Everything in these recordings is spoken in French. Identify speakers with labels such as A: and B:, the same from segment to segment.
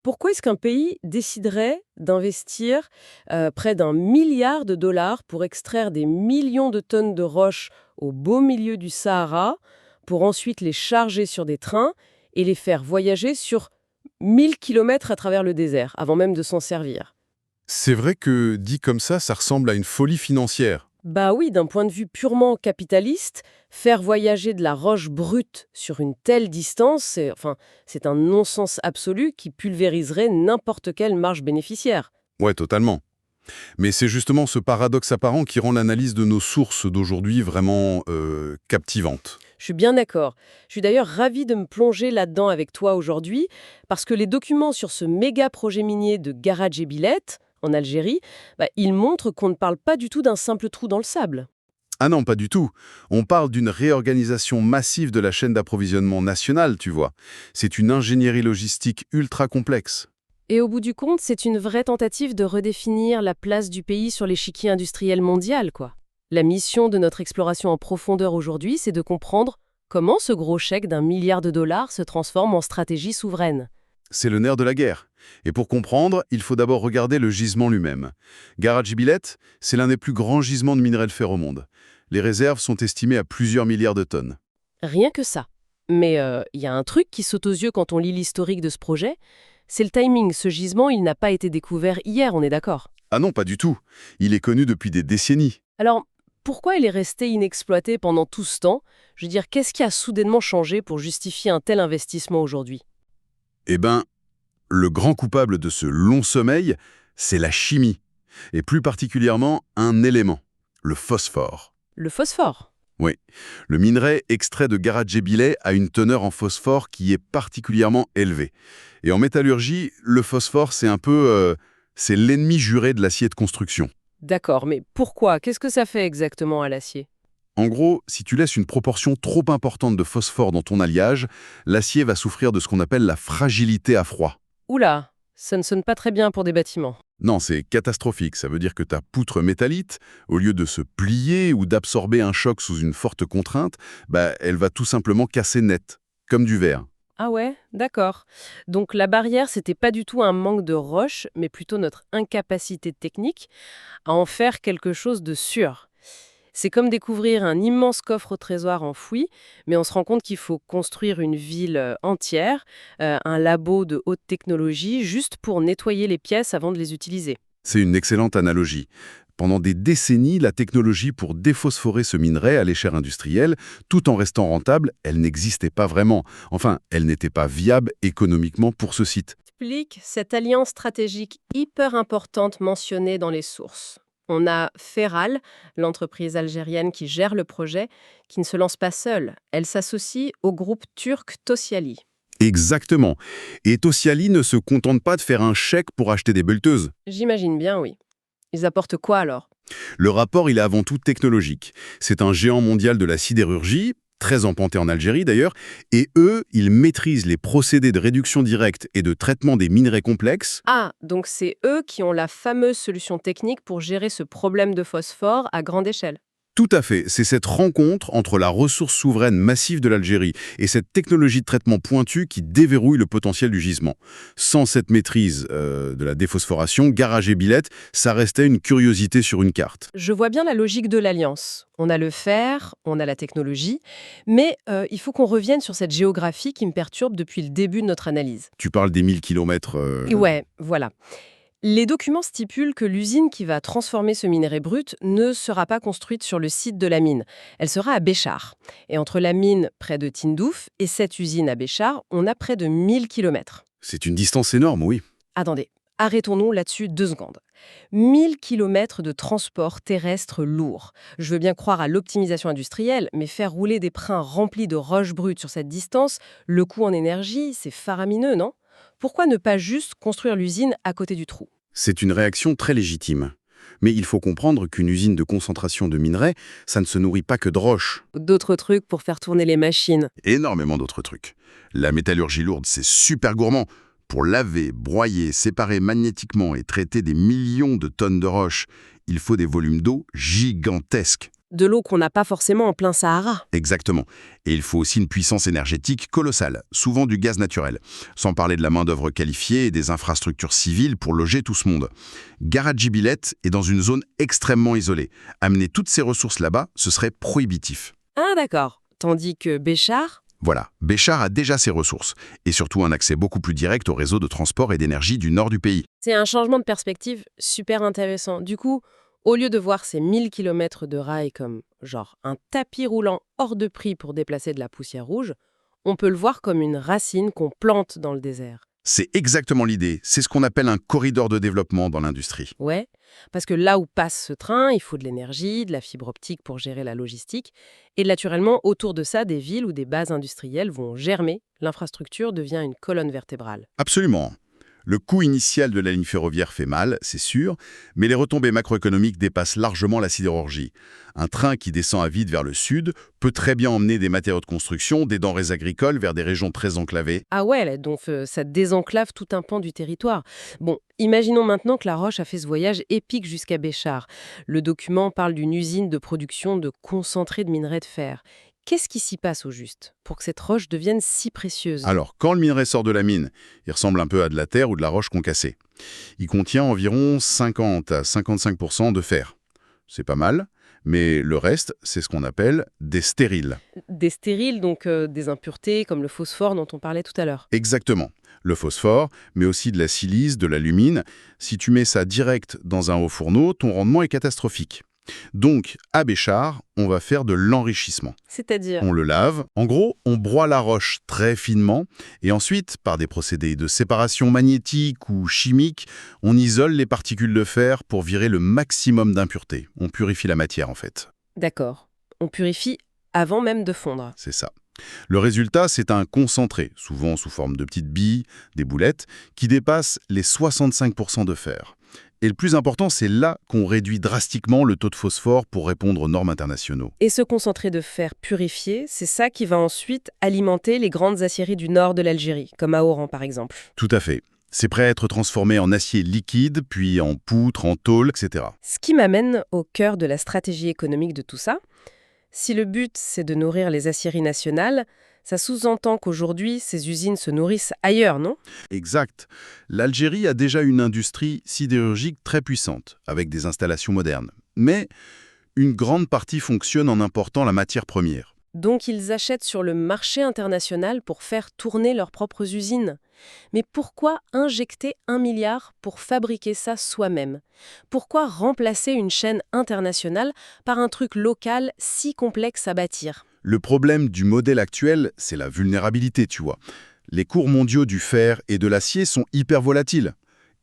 A: Pourquoi est-ce qu'un pays déciderait d'investir près d'1 milliard de dollars pour extraire des millions de tonnes de roches au beau milieu du Sahara, pour ensuite les charger sur des trains et les faire voyager sur 1 000 kilomètres à travers le désert, avant même de s'en servir?
B: C'est vrai que, dit comme ça ressemble à une folie financière.
A: Bah oui, d'un point de vue purement capitaliste, faire voyager de la roche brute sur une telle distance, c'est un non-sens absolu qui pulvériserait n'importe quelle marge bénéficiaire.
B: Ouais, totalement. Mais c'est justement ce paradoxe apparent qui rend l'analyse de nos sources d'aujourd'hui vraiment captivante.
A: Je suis bien d'accord. Je suis d'ailleurs ravie de me plonger là-dedans avec toi aujourd'hui, parce que les documents sur ce méga projet minier de Garadje-Bilet, en Algérie, ils montrent qu'on ne parle pas du tout d'un simple trou dans le sable.
B: Ah non, pas du tout. On parle d'une réorganisation massive de la chaîne d'approvisionnement nationale, tu vois. C'est une ingénierie logistique ultra complexe.
A: Et au bout du compte, c'est une vraie tentative de redéfinir la place du pays sur l'échiquier industriel mondial, quoi. La mission de notre exploration en profondeur aujourd'hui, c'est de comprendre comment ce gros chèque d'1 milliard de dollars se transforme en stratégie souveraine.
B: C'est le nerf de la guerre. Et pour comprendre, il faut d'abord regarder le gisement lui-même. Garadje-Bilet, c'est l'un des plus grands gisements de minerais de fer au monde. Les réserves sont estimées à plusieurs milliards de tonnes.
A: Rien que ça. Mais il y a un truc qui saute aux yeux quand on lit l'historique de ce projet, c'est le timing. Ce gisement, il n'a pas été découvert hier, on est d'accord.
B: Ah non, pas du tout. Il est connu depuis des décennies.
A: Alors, pourquoi il est resté inexploité pendant tout ce temps? Je veux dire, qu'est-ce qui a soudainement changé pour justifier un tel investissement aujourd'hui?
B: Eh ben, le grand coupable de ce long sommeil, c'est la chimie. Et plus particulièrement, un élément, le phosphore.
A: Le phosphore.
B: Oui, le minerai extrait de Garadje-Bilet a une teneur en phosphore qui est particulièrement élevée. Et en métallurgie, le phosphore, c'est l'ennemi juré de l'acier de construction.
A: D'accord, mais pourquoi? Qu'est-ce que ça fait exactement à l'acier?
B: En gros, si tu laisses une proportion trop importante de phosphore dans ton alliage, l'acier va souffrir de ce qu'on appelle la fragilité à froid.
A: Oula, ça ne sonne pas très bien pour des bâtiments.
B: Non, c'est catastrophique. Ça veut dire que ta poutre métallite, au lieu de se plier ou d'absorber un choc sous une forte contrainte, elle va tout simplement casser net, comme du verre.
A: Ah ouais, d'accord. Donc la barrière, c'était pas du tout un manque de roche, mais plutôt notre incapacité technique à en faire quelque chose de sûr. C'est comme découvrir un immense coffre au trésor enfoui, mais on se rend compte qu'il faut construire une ville entière, un labo de haute technologie, juste pour nettoyer les pièces avant de les utiliser.
B: C'est une excellente analogie. Pendant des décennies, la technologie pour déphosphorer ce minerai à l'échelle industrielle, tout en restant rentable, elle n'existait pas vraiment. Enfin, elle n'était pas viable économiquement pour ce site.
A: Explique cette alliance stratégique hyper importante mentionnée dans les sources. On a Feral, l'entreprise algérienne qui gère le projet, qui ne se lance pas seule. Elle s'associe au groupe turc Tosyali.
B: Exactement. Et Tosyali ne se contente pas de faire un chèque pour acheter des bulleteuses.
A: J'imagine bien, oui. Ils apportent quoi alors?
B: Le rapport, il est avant tout technologique. C'est un géant mondial de la sidérurgie, très implanté en Algérie d'ailleurs, et eux, ils maîtrisent les procédés de réduction directe et de traitement des minerais complexes.
A: Ah, donc c'est eux qui ont la fameuse solution technique pour gérer ce problème de phosphore à grande échelle.
B: Tout à fait, c'est cette rencontre entre la ressource souveraine massive de l'Algérie et cette technologie de traitement pointue qui déverrouille le potentiel du gisement. Sans cette maîtrise de la déphosphoration, Garadje-Bilet, ça restait une curiosité sur une carte.
A: Je vois bien la logique de l'alliance. On a le fer, on a la technologie, mais il faut qu'on revienne sur cette géographie qui me perturbe depuis le début de notre analyse.
B: Tu parles des 1 000 kilomètres.
A: Et ouais, voilà. Les documents stipulent que l'usine qui va transformer ce minerai brut ne sera pas construite sur le site de la mine. Elle sera à Béchar. Et entre la mine près de Tindouf et cette usine à Béchar, on a près de 1 000 kilomètres.
B: C'est une distance énorme, oui.
A: Attendez, arrêtons-nous là-dessus 2 secondes. 1 000 kilomètres de transport terrestre lourd. Je veux bien croire à l'optimisation industrielle, mais faire rouler des trains remplis de roches brutes sur cette distance, le coût en énergie, c'est faramineux, non? Pourquoi ne pas juste construire l'usine à côté du trou?
B: C'est une réaction très légitime. Mais il faut comprendre qu'une usine de concentration de minerais, ça ne se nourrit pas que de roches.
A: D'autres trucs pour faire tourner les machines.
B: Énormément d'autres trucs. La métallurgie lourde, c'est super gourmand. Pour laver, broyer, séparer magnétiquement et traiter des millions de tonnes de roches, il faut des volumes d'eau gigantesques.
A: De l'eau qu'on n'a pas forcément en plein Sahara.
B: Exactement. Et il faut aussi une puissance énergétique colossale, souvent du gaz naturel. Sans parler de la main-d'œuvre qualifiée et des infrastructures civiles pour loger tout ce monde. Garadjibilet est dans une zone extrêmement isolée. Amener toutes ces ressources là-bas, ce serait prohibitif.
A: Ah d'accord. Tandis que Béchar.
B: Voilà, Béchar a déjà ses ressources, et surtout un accès beaucoup plus direct au réseau de transport et d'énergie du nord du pays.
A: C'est un changement de perspective super intéressant. Du coup, au lieu de voir ces 1000 kilomètres de rails comme genre un tapis roulant hors de prix pour déplacer de la poussière rouge, on peut le voir comme une racine qu'on plante dans le désert.
B: C'est exactement l'idée, c'est ce qu'on appelle un corridor de développement dans l'industrie.
A: Ouais, parce que là où passe ce train, il faut de l'énergie, de la fibre optique pour gérer la logistique, et naturellement, autour de ça, des villes ou des bases industrielles vont germer, l'infrastructure devient une colonne vertébrale.
B: Absolument. Le coût initial de la ligne ferroviaire fait mal, c'est sûr, mais les retombées macroéconomiques dépassent largement la sidérurgie. Un train qui descend à vide vers le sud peut très bien emmener des matériaux de construction, des denrées agricoles vers des régions très enclavées.
A: Ah ouais, donc ça désenclave tout un pan du territoire. Bon, imaginons maintenant que La Roche a fait ce voyage épique jusqu'à Béchar. Le document parle d'une usine de production de concentré de minerai de fer. Qu'est-ce qui s'y passe au juste pour que cette roche devienne si précieuse?
B: Alors, quand le minerai sort de la mine, il ressemble un peu à de la terre ou de la roche concassée. Il contient environ 50 à 55% de fer. C'est pas mal, mais le reste, c'est ce qu'on appelle des stériles.
A: Des stériles, donc des impuretés comme le phosphore dont on parlait tout à l'heure.
B: Exactement. Le phosphore, mais aussi de la silice, de l'alumine. Si tu mets ça direct dans un haut fourneau, ton rendement est catastrophique. Donc, à Béchar, on va faire de l'enrichissement.
A: C'est-à-dire?
B: On le lave. En gros, on broie la roche très finement et ensuite, par des procédés de séparation magnétique ou chimique, on isole les particules de fer pour virer le maximum d'impuretés. On purifie la matière, en fait.
A: D'accord. On purifie avant même de fondre.
B: C'est ça. Le résultat, c'est un concentré, souvent sous forme de petites billes, des boulettes, qui dépasse les 65% de fer. Et le plus important, c'est là qu'on réduit drastiquement le taux de phosphore pour répondre aux normes internationaux.
A: Et ce concentré de fer purifié, c'est ça qui va ensuite alimenter les grandes aciéries du nord de l'Algérie, comme à Oran par exemple.
B: Tout à fait. C'est prêt à être transformé en acier liquide, puis en poutre, en tôle, etc.
A: Ce qui m'amène au cœur de la stratégie économique de tout ça. Si le but, c'est de nourrir les aciéries nationales, ça sous-entend qu'aujourd'hui, ces usines se nourrissent ailleurs, non?
B: Exact. L'Algérie a déjà une industrie sidérurgique très puissante, avec des installations modernes. Mais une grande partie fonctionne en important la matière première.
A: Donc ils achètent sur le marché international pour faire tourner leurs propres usines. Mais pourquoi injecter 1 milliard pour fabriquer ça soi-même? Pourquoi remplacer une chaîne internationale par un truc local si complexe à bâtir?
B: Le problème du modèle actuel, c'est la vulnérabilité, tu vois. Les cours mondiaux du fer et de l'acier sont hyper volatiles.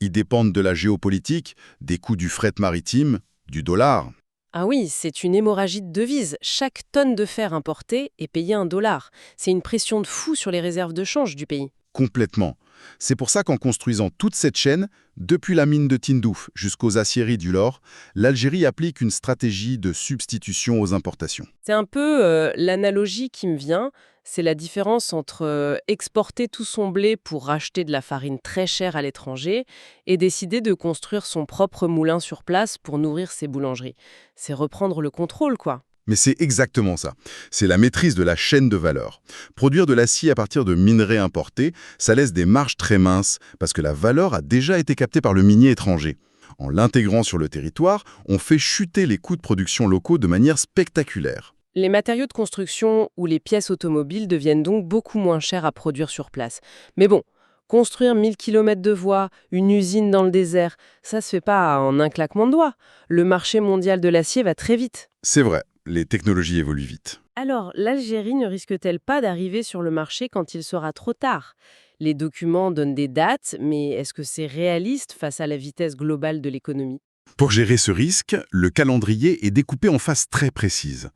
B: Ils dépendent de la géopolitique, des coûts du fret maritime, du dollar.
A: Ah oui, c'est une hémorragie de devises. Chaque tonne de fer importée est payée 1 dollar. C'est une pression de fou sur les réserves de change du pays.
B: Complètement. C'est pour ça qu'en construisant toute cette chaîne, depuis la mine de Tindouf jusqu'aux aciéries du Lor, l'Algérie applique une stratégie de substitution aux importations.
A: C'est un peu l'analogie qui me vient. C'est la différence entre exporter tout son blé pour racheter de la farine très chère à l'étranger et décider de construire son propre moulin sur place pour nourrir ses boulangeries. C'est reprendre le contrôle, quoi.
B: Mais c'est exactement ça. C'est la maîtrise de la chaîne de valeur. Produire de l'acier à partir de minerais importés, ça laisse des marges très minces parce que la valeur a déjà été captée par le minier étranger. En l'intégrant sur le territoire, on fait chuter les coûts de production locaux de manière spectaculaire.
A: Les matériaux de construction ou les pièces automobiles deviennent donc beaucoup moins chers à produire sur place. Mais bon, construire 1000 km de voies, une usine dans le désert, ça se fait pas en un claquement de doigts. Le marché mondial de l'acier va très vite.
B: C'est vrai, les technologies évoluent vite.
A: Alors, l'Algérie ne risque-t-elle pas d'arriver sur le marché quand il sera trop tard? Les documents donnent des dates, mais est-ce que c'est réaliste face à la vitesse globale de l'économie?
B: Pour gérer ce risque, le calendrier est découpé en phases très précises.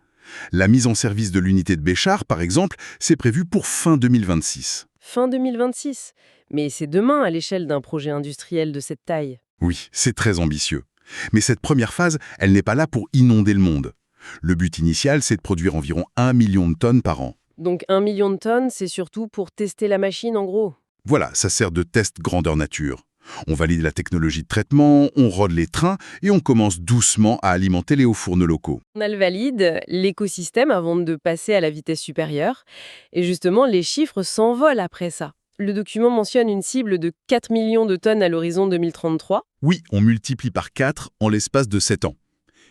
B: La mise en service de l'unité de Béchar, par exemple, c'est prévu pour fin 2026.
A: Fin 2026. Mais c'est demain à l'échelle d'un projet industriel de cette taille.
B: Oui, c'est très ambitieux. Mais cette première phase, elle n'est pas là pour inonder le monde. Le but initial, c'est de produire environ 1 million de tonnes par an.
A: Donc 1 million de tonnes, c'est surtout pour tester la machine en gros.
B: Voilà, ça sert de test grandeur nature. On valide la technologie de traitement, on rôde les trains et on commence doucement à alimenter les hauts fourneaux locaux.
A: On a le valide, l'écosystème avant de passer à la vitesse supérieure. Et justement, les chiffres s'envolent après ça. Le document mentionne une cible de 4 millions de tonnes à l'horizon 2033.
B: Oui, on multiplie par 4 en l'espace de 7 ans.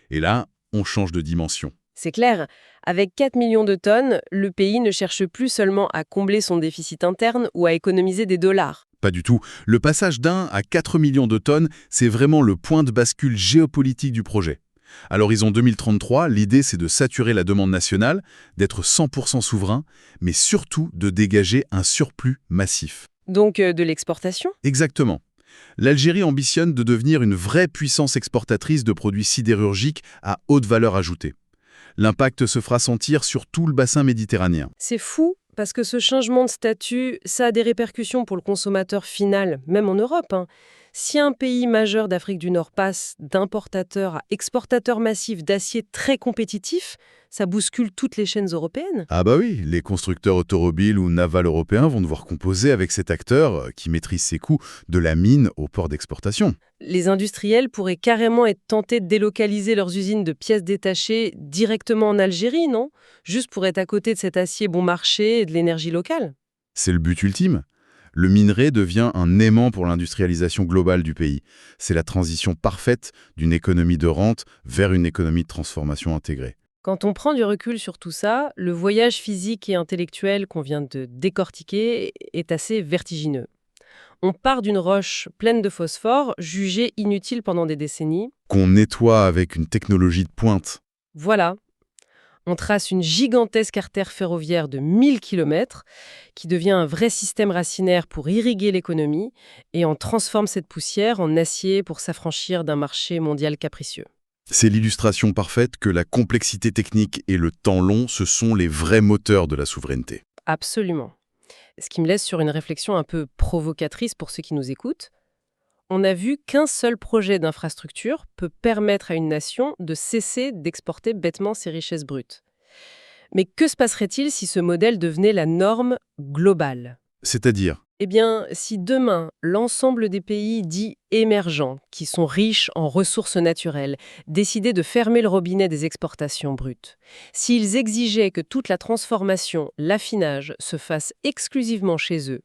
B: Et là, on change de dimension.
A: C'est clair, avec 4 millions de tonnes, le pays ne cherche plus seulement à combler son déficit interne ou à économiser des dollars.
B: Pas du tout. Le passage d'1 à 4 millions de tonnes, c'est vraiment le point de bascule géopolitique du projet. À l'horizon 2033, l'idée c'est de saturer la demande nationale, d'être 100% souverain, mais surtout de dégager un surplus massif.
A: Donc de l'exportation.
B: Exactement. L'Algérie ambitionne de devenir une vraie puissance exportatrice de produits sidérurgiques à haute valeur ajoutée. L'impact se fera sentir sur tout le bassin méditerranéen.
A: C'est fou, parce que ce changement de statut, ça a des répercussions pour le consommateur final, même en Europe. Si un pays majeur d'Afrique du Nord passe d'importateur à exportateur massif d'acier très compétitif, ça bouscule toutes les chaînes européennes.
B: Ah bah oui, les constructeurs automobiles ou navals européens vont devoir composer avec cet acteur qui maîtrise ses coûts de la mine au port d'exportation.
A: Les industriels pourraient carrément être tentés de délocaliser leurs usines de pièces détachées directement en Algérie, non? Juste pour être à côté de cet acier bon marché et de l'énergie locale.
B: C'est le but ultime. Le minerai devient un aimant pour l'industrialisation globale du pays. C'est la transition parfaite d'une économie de rente vers une économie de transformation intégrée.
A: Quand on prend du recul sur tout ça, le voyage physique et intellectuel qu'on vient de décortiquer est assez vertigineux. On part d'une roche pleine de phosphore, jugée inutile pendant des décennies.
B: Qu'on nettoie avec une technologie de pointe.
A: Voilà. On trace une gigantesque artère ferroviaire de 1000 km qui devient un vrai système racinaire pour irriguer l'économie et on transforme cette poussière en acier pour s'affranchir d'un marché mondial capricieux.
B: C'est l'illustration parfaite que la complexité technique et le temps long, ce sont les vrais moteurs de la souveraineté.
A: Absolument. Ce qui me laisse sur une réflexion un peu provocatrice pour ceux qui nous écoutent. On a vu qu'un seul projet d'infrastructure peut permettre à une nation de cesser d'exporter bêtement ses richesses brutes. Mais que se passerait-il si ce modèle devenait la norme globale ?
B: C'est-à-dire,
A: Eh bien, si demain, l'ensemble des pays dits émergents, qui sont riches en ressources naturelles, décidaient de fermer le robinet des exportations brutes, s'ils exigeaient que toute la transformation, l'affinage, se fasse exclusivement chez eux,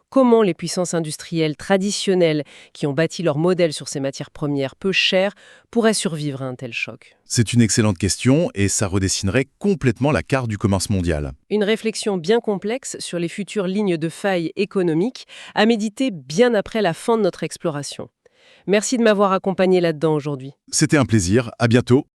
A: comment les puissances industrielles traditionnelles qui ont bâti leur modèle sur ces matières premières peu chères pourraient survivre à un tel choc ?
B: c'est une excellente question et ça redessinerait complètement la carte du commerce mondial.
A: Une réflexion bien complexe sur les futures lignes de faille économiques à méditer bien après la fin de notre exploration. Merci de m'avoir accompagné là-dedans aujourd'hui.
B: C'était un plaisir, à bientôt.